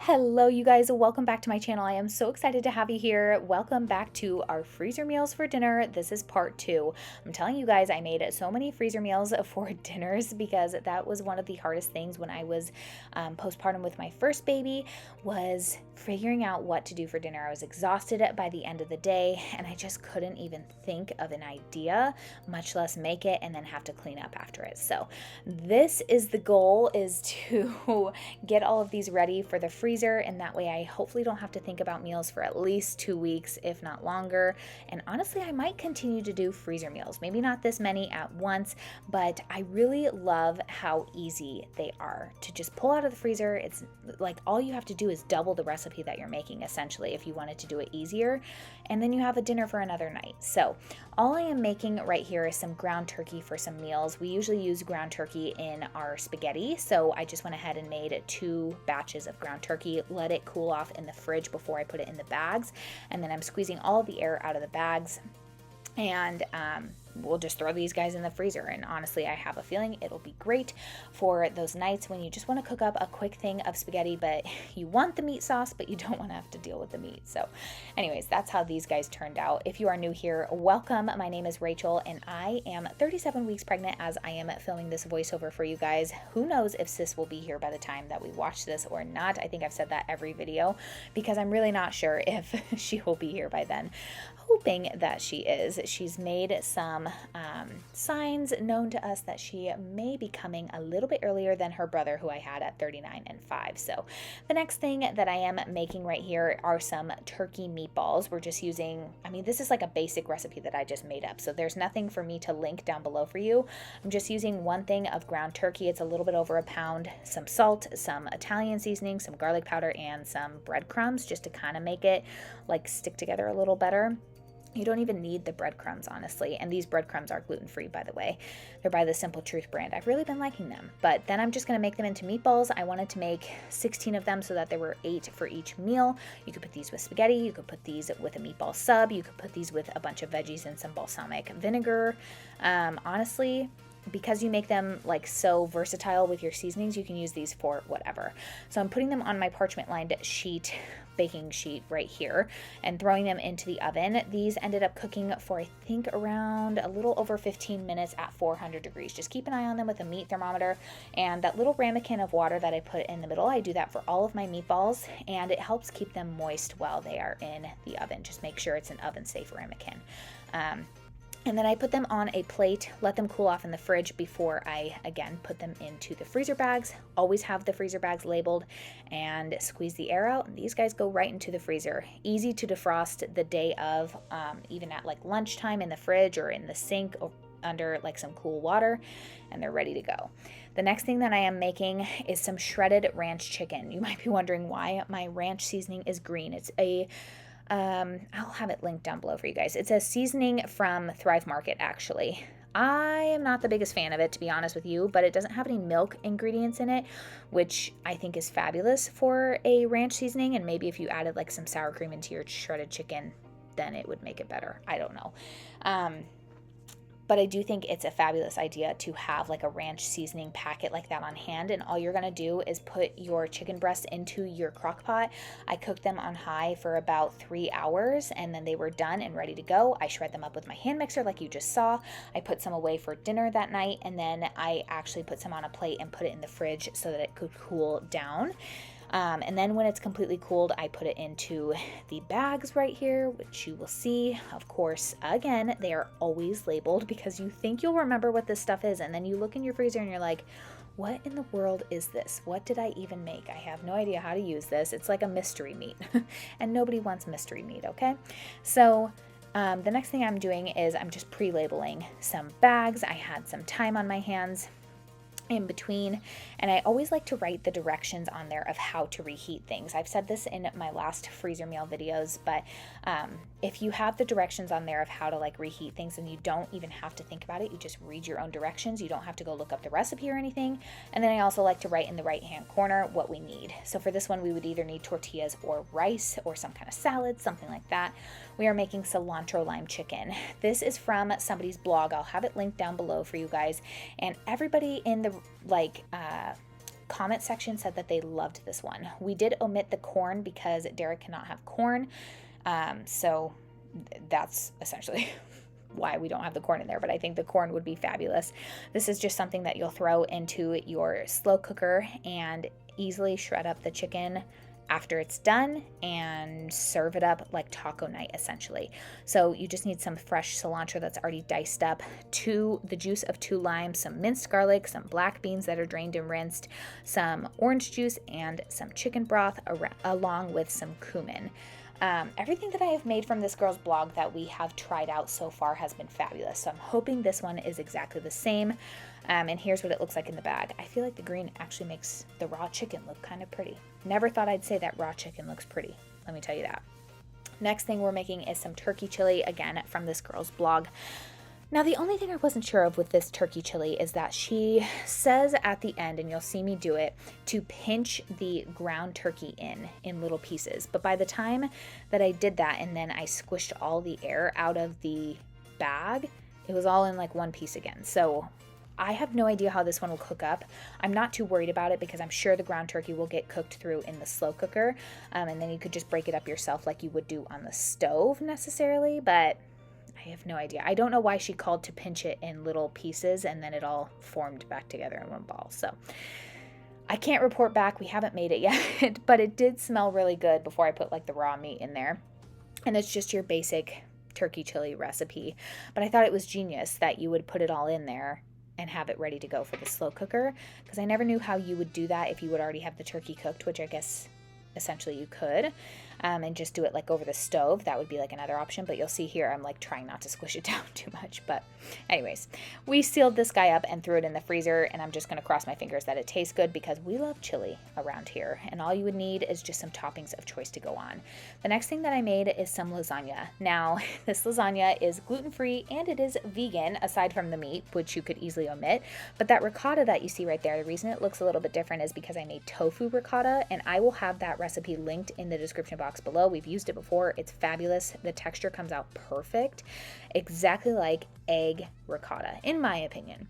Hello, you guys. Welcome back to my channel. I am so excited to have you here. Welcome back to our freezer meals for dinner. This is part 2. I'm telling you guys, I made so many freezer meals for dinners because that was one of the hardest things when I was postpartum with my first baby, was figuring out what to do for dinner. I was exhausted by the end of the day and I just couldn't even think of an idea, much less make it and then have to clean up after it. So this is the goal, is to get all of these ready for the freezer, and that way I hopefully don't have to think about meals for at least 2 weeks, if not longer. And honestly, I might continue to do freezer meals, maybe not this many at once, but I really love how easy they are to just pull out of the freezer. It's like all you have to do is double the recipe that you're making, essentially, if you wanted to do it easier, and then you have a dinner for another night. So all I am making right here is some ground turkey for some meals. We usually use ground turkey in our spaghetti, so I just went ahead and made 2 batches of ground turkey, let it cool off in the fridge before I put it in the bags, and then I'm squeezing all the air out of the bags, and we'll just throw these guys in the freezer. And honestly, I have a feeling it'll be great for those nights when you just want to cook up a quick thing of spaghetti, but you want the meat sauce, but you don't want to have to deal with the meat. So anyways, that's how these guys turned out. If you are new here, welcome. My name is Rachel and I am 37 weeks pregnant as I am filming this voiceover for you guys. Who knows if sis will be here by the time that we watch this or not. I think I've said that every video because I'm really not sure if she will be here by then. Hoping that she is. She's made some signs known to us that she may be coming a little bit earlier than her brother, who I had at 39 and 5. So the next thing that I am making right here are some turkey meatballs. We're just using, this is like a basic recipe that I just made up, so there's nothing for me to link down below for you. I'm just using 1 thing of ground turkey. It's a little bit over a pound, some salt, some Italian seasoning, some garlic powder, and some breadcrumbs, just to kind of make it like stick together a little better. You don't even need the breadcrumbs, honestly. And these breadcrumbs are gluten-free, by the way. They're by the Simple Truth brand. I've really been liking them. But then I'm just going to make them into meatballs. I wanted to make 16 of them so that there were 8 for each meal. You could put these with spaghetti. You could put these with a meatball sub. You could put these with a bunch of veggies and some balsamic vinegar. Honestly, because you make them like so versatile with your seasonings, you can use these for whatever. So I'm putting them on my parchment lined baking sheet right here and throwing them into the oven. These ended up cooking for I think around a little over 15 minutes at 400 degrees. Just keep an eye on them with a meat thermometer, and that little ramekin of water that I put in the middle, I do that for all of my meatballs, and it helps keep them moist while they are in the oven. Just make sure it's an oven safe ramekin. And then I put them on a plate, let them cool off in the fridge before I, again, put them into the freezer bags. Always have the freezer bags labeled, and squeeze the air out. And these guys go right into the freezer. Easy to defrost the day of, even at like lunchtime in the fridge or in the sink or under like some cool water, and they're ready to go. The next thing that I am making is some shredded ranch chicken. You might be wondering why my ranch seasoning is green. It's a I'll have it linked down below for you guys. It's a seasoning from Thrive Market, actually. I am not the biggest fan of it, to be honest with you, but it doesn't have any milk ingredients in it, which I think is fabulous for a ranch seasoning. And maybe if you added like some sour cream into your shredded chicken, then it would make it better. I don't know. But I do think it's a fabulous idea to have like a ranch seasoning packet like that on hand. And all you're going to do is put your chicken breasts into your crock pot. I cooked them on high for about 3 hours, and then they were done and ready to go. I shred them up with my hand mixer like you just saw. I put some away for dinner that night, and then I actually put some on a plate and put it in the fridge so that it could cool down. And then when it's completely cooled, I put it into the bags right here, which you will see. Of course, again, they are always labeled because you think you'll remember what this stuff is, and then you look in your freezer and you're like, what in the world is this? What did I even make? I have no idea how to use this. It's like a mystery meat, and nobody wants mystery meat, okay? So the next thing I'm doing is I'm just pre-labeling some bags. I had some time on my hands in between, and I always like to write the directions on there of how to reheat things. I've said this in my last freezer meal videos, but if you have the directions on there of how to like reheat things, and you don't even have to think about it, you just read your own directions. You don't have to go look up the recipe or anything. And then I also like to write in the right hand corner what we need. So for this one, we would either need tortillas or rice or some kind of salad, something like that. We are making cilantro lime chicken. This is from somebody's blog. I'll have it linked down below for you guys. And everybody in the comment section said that they loved this one. We did omit the corn because Derek cannot have corn. So that's essentially why we don't have the corn in there, but I think the corn would be fabulous. This is just something that you'll throw into your slow cooker and easily shred up the chicken after it's done and serve it up like taco night essentially. So you just need some fresh cilantro that's already diced up, the juice of 2 limes, some minced garlic, some black beans that are drained and rinsed, some orange juice, and some chicken broth along with some cumin. Everything that I have made from this girl's blog that we have tried out so far has been fabulous. So I'm hoping this one is exactly the same. And here's what it looks like in the bag. I feel like the green actually makes the raw chicken look kind of pretty. Never thought I'd say that raw chicken looks pretty. Let me tell you that. Next thing we're making is some turkey chili, again from this girl's blog. Now, the only thing I wasn't sure of with this turkey chili is that she says at the end, and you'll see me do it, to pinch the ground turkey in little pieces. But by the time that I did that and then I squished all the air out of the bag, it was all in like one piece again. So I have no idea how this one will cook up. I'm not too worried about it because I'm sure the ground turkey will get cooked through in the slow cooker. And then you could just break it up yourself like you would do on the stove necessarily, but I have no idea. I don't know why she called to pinch it in little pieces and then it all formed back together in one ball. So I can't report back. We haven't made it yet, but it did smell really good before I put like the raw meat in there. And it's just your basic turkey chili recipe. But I thought it was genius that you would put it all in there and have it ready to go for the slow cooker, because I never knew how you would do that if you would already have the turkey cooked, which I guess essentially you could. And just do it like over the stove. That would be like another option, but you'll see here I'm like trying not to squish it down too much. But anyways, we sealed this guy up and threw it in the freezer, and I'm just going to cross my fingers that it tastes good because we love chili around here, and all you would need is just some toppings of choice to go on. The next thing that I made is some lasagna. Now, this lasagna is gluten-free and it is vegan aside from the meat, which you could easily omit, but that ricotta that you see right there, the reason it looks a little bit different is because I made tofu ricotta, and I will have that recipe linked in the description box below. We've used it before. It's fabulous. The texture comes out perfect, exactly like egg ricotta, in my opinion.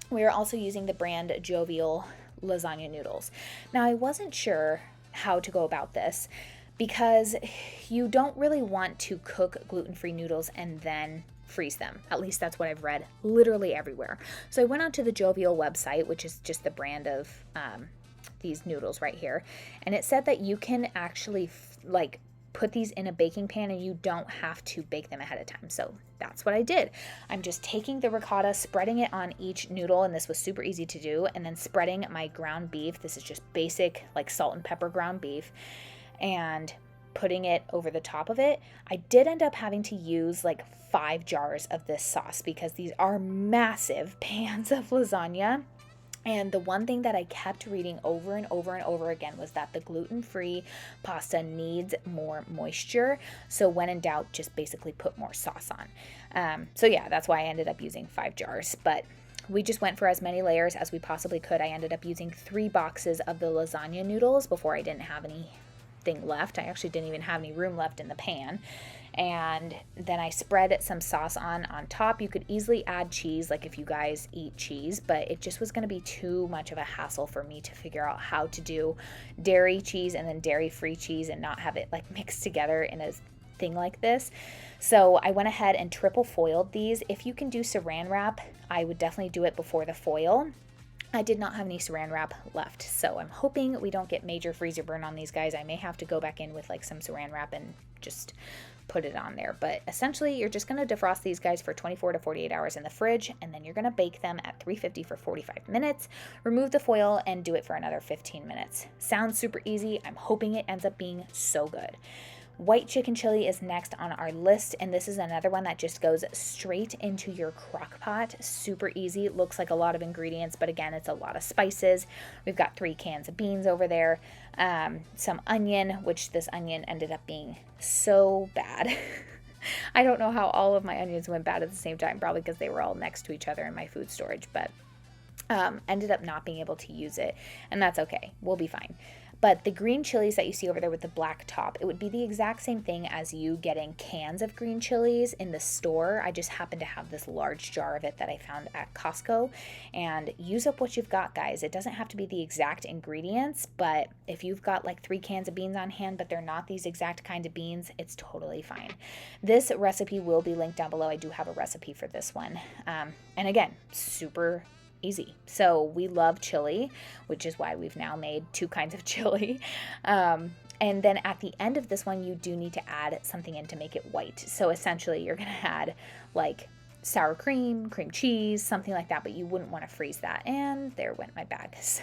We are also using the brand Jovial lasagna noodles. Now, I wasn't sure how to go about this because you don't really want to cook gluten-free noodles and then freeze them. At least that's what I've read literally everywhere. So I went onto the Jovial website, which is just the brand of these noodles right here, and it said that you can actually like put these in a baking pan and you don't have to bake them ahead of time. So that's what I did. I'm just taking the ricotta, spreading it on each noodle, and this was super easy to do, and then spreading my ground beef. This is just basic like salt and pepper ground beef, and putting it over the top of it. I did end up having to use like 5 jars of this sauce because these are massive pans of lasagna. And the one thing that I kept reading over and over and over again was that the gluten-free pasta needs more moisture. So when in doubt, just basically put more sauce on. So yeah, that's why I ended up using 5 jars. But we just went for as many layers as we possibly could. I ended up using 3 boxes of the lasagna noodles before I didn't have anything left. I actually didn't even have any room left in the pan. And then I spread some sauce on top. You could easily add cheese, like if you guys eat cheese, but it just was going to be too much of a hassle for me to figure out how to do dairy cheese and then dairy-free cheese and not have it like mixed together in a thing like this. So I went ahead and triple foiled these. If you can do saran wrap, I would definitely do it before the foil. I did not have any saran wrap left, so I'm hoping we don't get major freezer burn on these guys. I may have to go back in with like some saran wrap and just put it on there. But essentially, you're just going to defrost these guys for 24 to 48 hours in the fridge, and then you're going to bake them at 350 for 45 minutes, remove the foil, and do it for another 15 minutes. Sounds super easy. I'm hoping it ends up being so good. White chicken chili is next on our list, and this is another one that just goes straight into your crock pot. Super easy. Looks like a lot of ingredients, but again, it's a lot of spices. We've got 3 cans of beans over there, some onion, which this onion ended up being so bad. I don't know how all of my onions went bad at the same time, probably because they were all next to each other in my food storage, but ended up not being able to use it, and that's okay. We'll be fine. But the green chilies that you see over there with the black top, it would be the exact same thing as you getting cans of green chilies in the store. I just happen to have this large jar of it that I found at Costco, and use up what you've got, guys. It doesn't have to be the exact ingredients, but if you've got like 3 cans of beans on hand, but they're not these exact kind of beans, it's totally fine. This recipe will be linked down below. I do have a recipe for this one. And again, super easy. So we love chili, which is why we've now made 2 kinds of chili. And then at the end of this one, you do need to add something in to make it white. So essentially you're going to add like sour cream, cream cheese, something like that, but you wouldn't want to freeze that. And there went my bag. So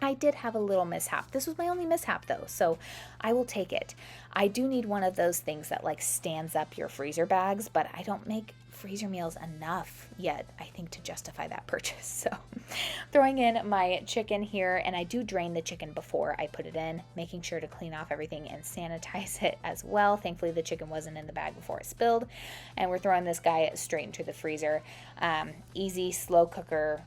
I did have a little mishap. This was my only mishap though, so I will take it. I do need one of those things that like stands up your freezer bags, but I don't make freezer meals enough yet, I think, to justify that purchase. So throwing in my chicken here, and I do drain the chicken before I put it in, making sure to clean off everything and sanitize it as well. Thankfully the chicken wasn't in the bag before it spilled, and we're throwing this guy straight into the freezer. Easy slow cooker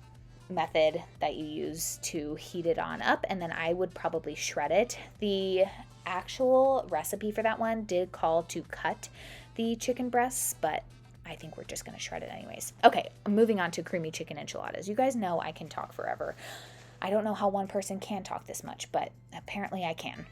method that you use to heat it on up, and then I would probably shred it. The actual recipe for that one did call to cut the chicken breasts, but I think we're just going to shred it anyways. Okay, moving on to creamy chicken enchiladas. You guys know I can talk forever. I don't know how one person can talk this much, but apparently I can.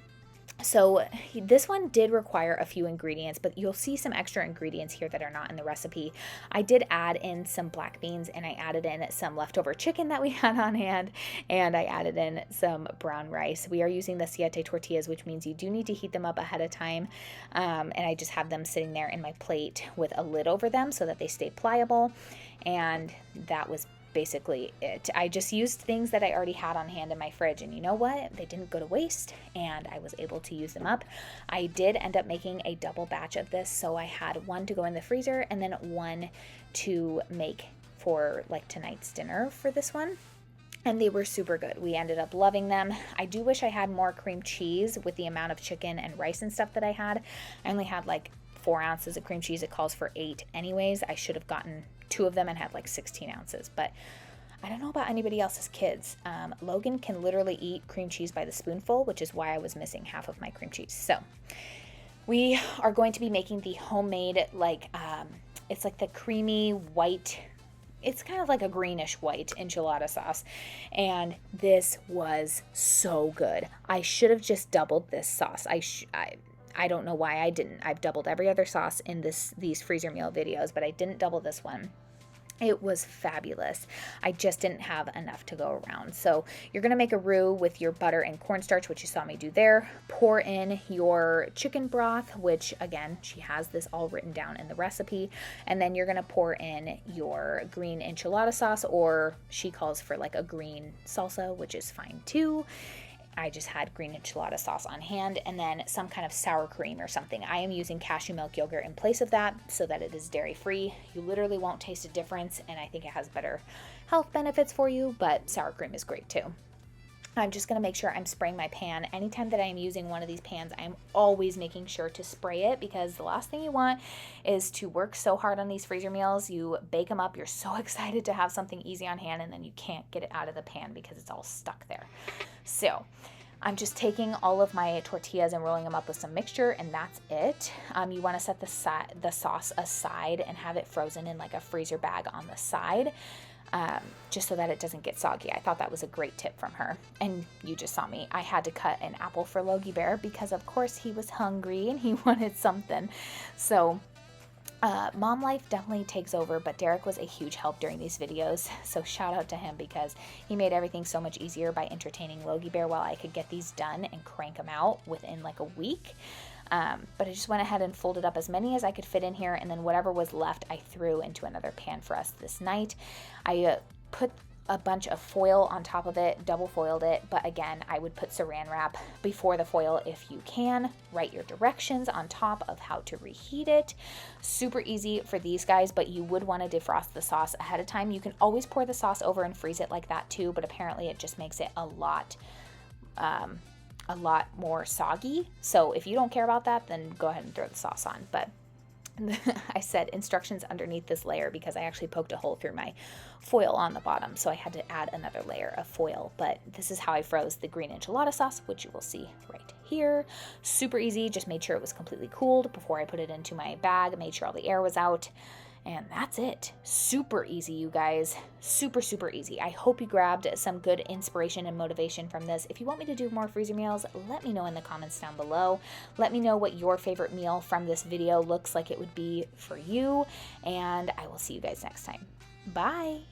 So this one did require a few ingredients, but you'll see some extra ingredients here that are not in the recipe. I did add in some black beans, and I added in some leftover chicken that we had on hand, and I added in some brown rice. We are using the siete tortillas, which means you do need to heat them up ahead of time, and I just have them sitting there in my plate with a lid over them so that they stay pliable, and that was basically it. I just used things that I already had on hand in my fridge, and you know what? They didn't go to waste, and I was able to use them up. I did end up making a double batch of this, so I had one to go in the freezer and then one to make for like tonight's dinner for this one. And they were super good. We ended up loving them. I do wish I had more cream cheese with the amount of chicken and rice and stuff that I had. I only had like 4 ounces of cream cheese. It calls for 8 anyways. I should have gotten 2 of them and had like 16 ounces, but I don't know about anybody else's kids. Logan can literally eat cream cheese by the spoonful, which is why I was missing half of my cream cheese. So we are going to be making the homemade, like, it's like the creamy white, it's kind of like a greenish white enchilada sauce, and this was so good. I should have just doubled this sauce. I don't know why I didn't. I've doubled every other sauce in these freezer meal videos, but I didn't double this one. It was fabulous. I just didn't have enough to go around. So you're going to make a roux with your butter and cornstarch, which you saw me do there. Pour in your chicken broth, which again, she has this all written down in the recipe. And then you're going to pour in your green enchilada sauce, or she calls for like a green salsa, which is fine too. I just had green enchilada sauce on hand, and then some kind of sour cream or something. I am using cashew milk yogurt in place of that so that it is dairy free. You literally won't taste a difference, and I think it has better health benefits for you, but sour cream is great too. I'm just going to make sure I'm spraying my pan. Anytime that I'm using one of these pans, I'm always making sure to spray it, because the last thing you want is to work so hard on these freezer meals. You bake them up, you're so excited to have something easy on hand, and then you can't get it out of the pan because it's all stuck there. So I'm just taking all of my tortillas and rolling them up with some mixture, and that's it. You want to set the sauce aside and have it frozen in like a freezer bag on the side. Just so that it doesn't get soggy. I thought that was a great tip from her. And you just saw me. I had to cut an apple for Logie Bear because of course he was hungry and he wanted something. So mom life definitely takes over, but Derek was a huge help during these videos. So shout out to him, because he made everything so much easier by entertaining Logie Bear while I could get these done and crank them out within like a week. But I just went ahead and folded up as many as I could fit in here, and then whatever was left I threw into another pan for us this night. I put a bunch of foil on top of it, double foiled it, but again, I would put saran wrap before the foil if you can. Write your directions on top of how to reheat it. Super easy for these guys, but you would want to defrost the sauce ahead of time. You can always pour the sauce over and freeze it like that too, but apparently it just makes it a lot more soggy. So if you don't care about that, then go ahead and throw the sauce on. But I said instructions underneath this layer because I actually poked a hole through my foil on the bottom, so I had to add another layer of foil. But this is how I froze the green enchilada sauce, which you will see right here. Super easy, just made sure it was completely cooled before I put it into my bag, made sure all the air was out. And that's it. Super easy, you guys. Super, super easy. I hope you grabbed some good inspiration and motivation from this. If you want me to do more freezer meals, let me know in the comments down below. Let me know what your favorite meal from this video looks like it would be for you. And I will see you guys next time. Bye.